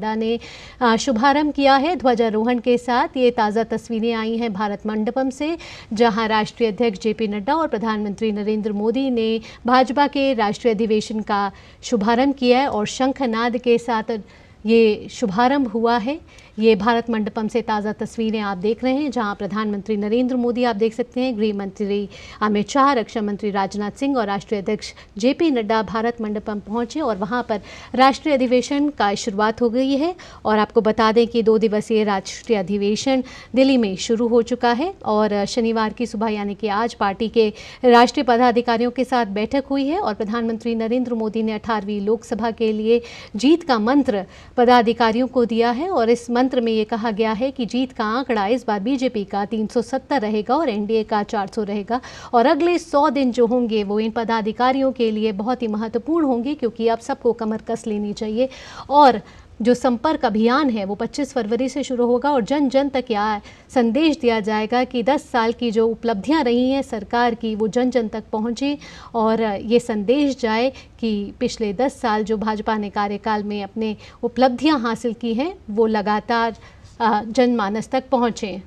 नड्डा ने शुभारंभ किया है ध्वजारोहण के साथ। ये ताज़ा तस्वीरें आई हैं भारत मंडपम से, जहां राष्ट्रीय अध्यक्ष जेपी नड्डा और प्रधानमंत्री नरेंद्र मोदी ने भाजपा के राष्ट्रीय अधिवेशन का शुभारंभ किया है और शंखनाद के साथ ये शुभारंभ हुआ है। ये भारत मंडपम से ताज़ा तस्वीरें आप देख रहे हैं, जहां प्रधानमंत्री नरेंद्र मोदी आप देख सकते हैं, गृह मंत्री अमित शाह, रक्षा मंत्री राजनाथ सिंह और राष्ट्रीय अध्यक्ष जेपी नड्डा भारत मंडपम पहुंचे और वहां पर राष्ट्रीय अधिवेशन का शुरुआत हो गई है। और आपको बता दें कि 2 दिवसीय राष्ट्रीय अधिवेशन दिल्ली में शुरू हो चुका है और शनिवार की सुबह यानी कि आज पार्टी के राष्ट्रीय पदाधिकारियों के साथ बैठक हुई है और प्रधानमंत्री नरेंद्र मोदी ने 18वीं लोकसभा के लिए जीत का मंत्र पदाधिकारियों को दिया है और इस मंत्र में ये कहा गया है कि जीत का आंकड़ा इस बार बीजेपी का 370 रहेगा और एनडीए का 400 रहेगा और अगले 100 दिन जो होंगे वो इन पदाधिकारियों के लिए बहुत ही महत्वपूर्ण होंगे, क्योंकि अब सबको कमर कस लेनी चाहिए। और जो संपर्क अभियान है वो 25 फरवरी से शुरू होगा और जन जन तक यह संदेश दिया जाएगा कि 10 साल की जो उपलब्धियां रही हैं सरकार की वो जन जन तक पहुंचे और ये संदेश जाए कि पिछले 10 साल जो भाजपा ने कार्यकाल में अपने उपलब्धियां हासिल की हैं वो लगातार जनमानस तक पहुंचे।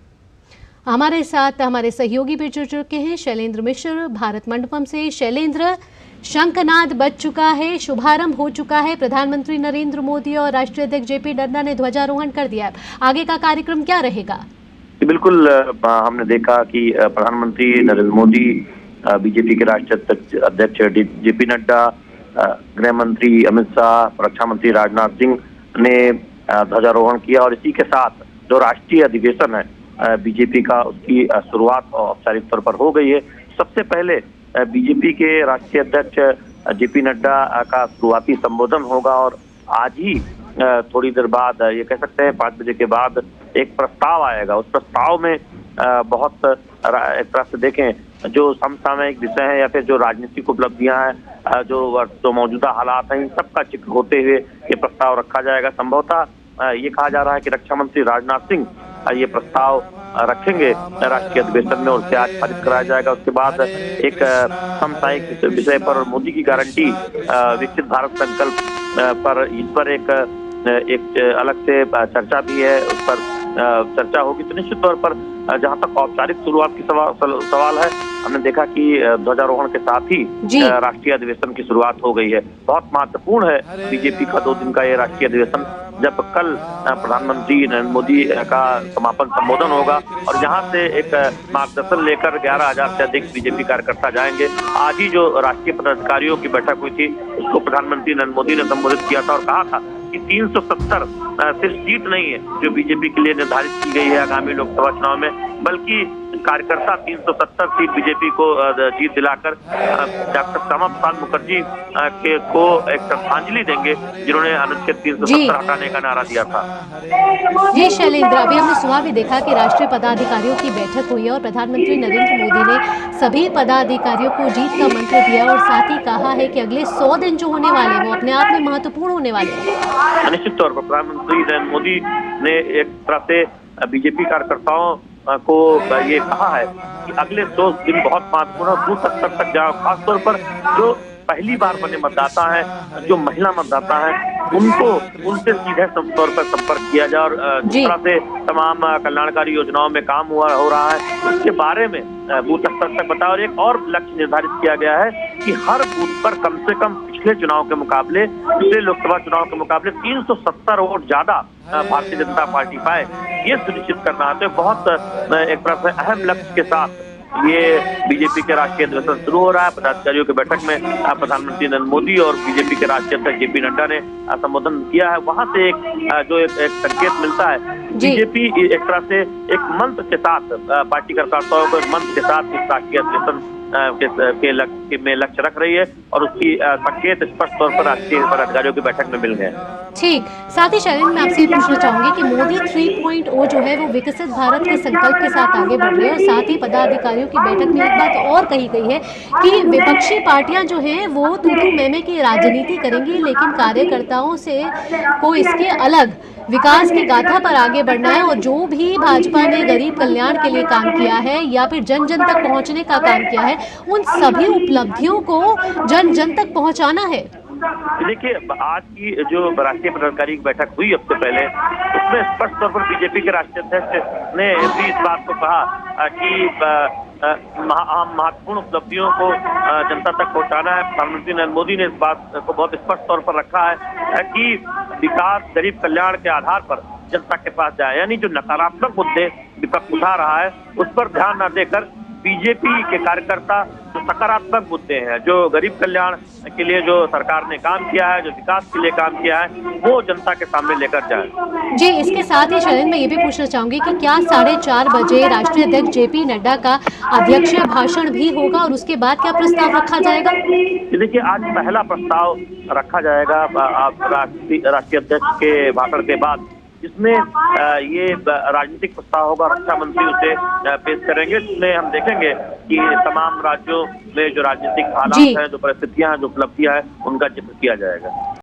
हमारे साथ हमारे सहयोगी भी जुड़ चुके हैं, शैलेंद्र मिश्र भारत मंडपम से। शैलेंद्र, शंखनाद बज चुका है, शुभारंभ हो चुका है, प्रधानमंत्री नरेंद्र मोदी और राष्ट्रीय अध्यक्ष जेपी नड्डा ने ध्वजारोहण कर दिया है, आगे का कार्यक्रम क्या रहेगा? बिल्कुल, हमने देखा कि प्रधानमंत्री नरेंद्र मोदी, बीजेपी के राष्ट्रीय अध्यक्ष जेपी नड्डा, गृह मंत्री अमित शाह, रक्षा मंत्री राजनाथ सिंह ने ध्वजारोहण किया और इसी के साथ जो राष्ट्रीय अधिवेशन है बीजेपी का, उसकी शुरुआत औपचारिक तौर पर हो गई है। सबसे पहले बीजेपी के राष्ट्रीय अध्यक्ष जेपी नड्डा का शुरुआती संबोधन होगा और आज ही थोड़ी देर बाद, ये कह सकते हैं 5 बजे के बाद, एक प्रस्ताव आएगा। उस प्रस्ताव में बहुत एक तरह से देखें जो समसामयिक विषय है या फिर जो राजनीतिक उपलब्धियां हैं, जो मौजूदा हालात हैं, इन सबका जिक्र होते हुए ये प्रस्ताव रखा जाएगा। संभवतः ये कहा जा रहा है कि रक्षा मंत्री राजनाथ सिंह ये प्रस्ताव रखेंगे राष्ट्रीय अधिवेशन में और उसे आज पारित कराया जाएगा। उसके बाद एक समसामयिक विषय पर मोदी की गारंटी, विकसित भारत संकल्प पर, इस पर एक अलग से चर्चा भी है, उस पर चर्चा होगी। तो निश्चित तौर पर जहां तक औपचारिक शुरुआत की सवाल है, हमने देखा कि ध्वजारोहण के साथ ही राष्ट्रीय अधिवेशन की शुरुआत हो गई है। बहुत महत्वपूर्ण है बीजेपी का 2 दिन का ये राष्ट्रीय अधिवेशन, जब कल प्रधानमंत्री नरेंद्र मोदी का समापन संबोधन होगा और यहाँ से एक मार्गदर्शन लेकर 11,000 से अधिक बीजेपी कार्यकर्ता जाएंगे। आज ही जो राष्ट्रीय पदाधिकारियों की बैठक हुई थी उसको प्रधानमंत्री नरेंद्र मोदी ने संबोधित किया था और कहा था कि 370 सिर्फ सीट नहीं है जो बीजेपी के लिए निर्धारित की गई है आगामी लोकसभा चुनाव में, बल्कि कार्यकर्ता 370 सीट बीजेपी को जीत दिलाकर डॉक्टर श्यामा प्रसाद मुखर्जी को एक श्रद्धांजलि देंगे, जिन्होंने अनुच्छेद 370 हटाने का नारा दिया था। जी शैलेंद्र, अभी हमने सुबह भी देखा कि राष्ट्रीय पदाधिकारियों की बैठक हुई है और प्रधानमंत्री नरेंद्र मोदी ने सभी पदाधिकारियों को जीत का मंत्र दिया और साथ ही कहा है कि अगले 100 दिन जो होने वाले हैं वो अपने आप में महत्वपूर्ण होने वाले हैं। निश्चित तौर पर प्रधानमंत्री नरेंद्र मोदी ने एक तरह से बीजेपी कार्यकर्ताओं को ये कहा है कि अगले 100 दिन बहुत महत्वपूर्ण, बूथ स्तर तक जाओ, खासतौर पर जो पहली बार बने मतदाता हैं, जो महिला मतदाता हैं, उनसे सीधे तौर पर संपर्क किया जाए और जिस तरह से तमाम कल्याणकारी योजनाओं में काम हो रहा है उसके बारे में बूथ स्तर तक बताया। और एक और लक्ष्य निर्धारित किया गया है कि हर बूथ पर कम से कम पिछले लोकसभा चुनाव के मुकाबले 370 वोट ज्यादा भारतीय जनता पार्टी पाए, ये सुनिश्चित करना है। तो बहुत एक तरह से अहम लक्ष्य के साथ ये बीजेपी के राष्ट्रीय अधिवेशन शुरू हो रहा है। पदाधिकारियों की बैठक में प्रधानमंत्री नरेंद्र मोदी और बीजेपी के राष्ट्रीय अध्यक्ष जेपी नड्डा ने संबोधन किया है। वहां से एक संकेत मिलता है, बीजेपी एक तरह से एक मंत्र के साथ पार्टी कार्यकर्ताओं को एक मंत्र के साथ इस राष्ट्रीय अधिवेशन में लक्ष्य रख रही है और उसकी संकेत स्पष्ट तौर पर राष्ट्रीय पदाधिकारियों की बैठक में मिल गए। ठीक, साथ ही शैलेंद्र मैं आपसे पूछना चाहूंगी कि मोदी 3.0 जो है वो विकसित भारत के संकल्प के साथ आगे बढ़ रहे हैं और साथ ही पदाधिकारियों की बैठक में एक बात और कही गई है कि विपक्षी पार्टियां जो हैं वो तू मैं की राजनीति करेंगी, लेकिन कार्यकर्ताओं से को इसके अलग विकास की गाथा पर आगे बढ़ना है और जो भी भाजपा ने गरीब कल्याण के लिए काम किया है या फिर जन जन तक पहुंचने का काम किया है, उन सभी उपलब्धियों को जन जन तक पहुंचाना है। देखिए, आज की जो राष्ट्रीय पदाधिकारी की बैठक हुई हफ्ते पहले, उसमें स्पष्ट तौर पर बीजेपी के राष्ट्रीय अध्यक्ष ने भी इस बात को कहा कि महत्वपूर्ण उपलब्धियों को जनता तक पहुंचाना है। प्रधानमंत्री नरेंद्र मोदी ने इस बात को बहुत स्पष्ट तौर पर रखा है कि विकास गरीब कल्याण के आधार पर जनता के पास जाए, यानी जो नकारात्मक मुद्दे विपक्ष उठा रहा है उस पर ध्यान न देकर बीजेपी के कार्यकर्ता जो सकारात्मक मुद्दे हैं, जो गरीब कल्याण के लिए जो सरकार ने काम किया है, जो विकास के लिए काम किया है, वो जनता के सामने लेकर जाए। जी, इसके साथ ही शरण मैं ये भी पूछना चाहूंगी कि क्या 4:30 बजे राष्ट्रीय अध्यक्ष जेपी नड्डा का अध्यक्षीय भाषण भी होगा और उसके बाद क्या प्रस्ताव रखा जाएगा? देखिए, आज पहला प्रस्ताव रखा जाएगा राष्ट्रीय अध्यक्ष के भाषण के बाद, जिसमें ये राजनीतिक प्रस्ताव होगा। रक्षा मंत्री उसे पेश करेंगे, जिसमें हम देखेंगे कि तमाम राज्यों में जो राजनीतिक हालात हैं, जो परिस्थितियां हैं, जो उपलब्धियां हैं, उनका जिक्र किया जाएगा।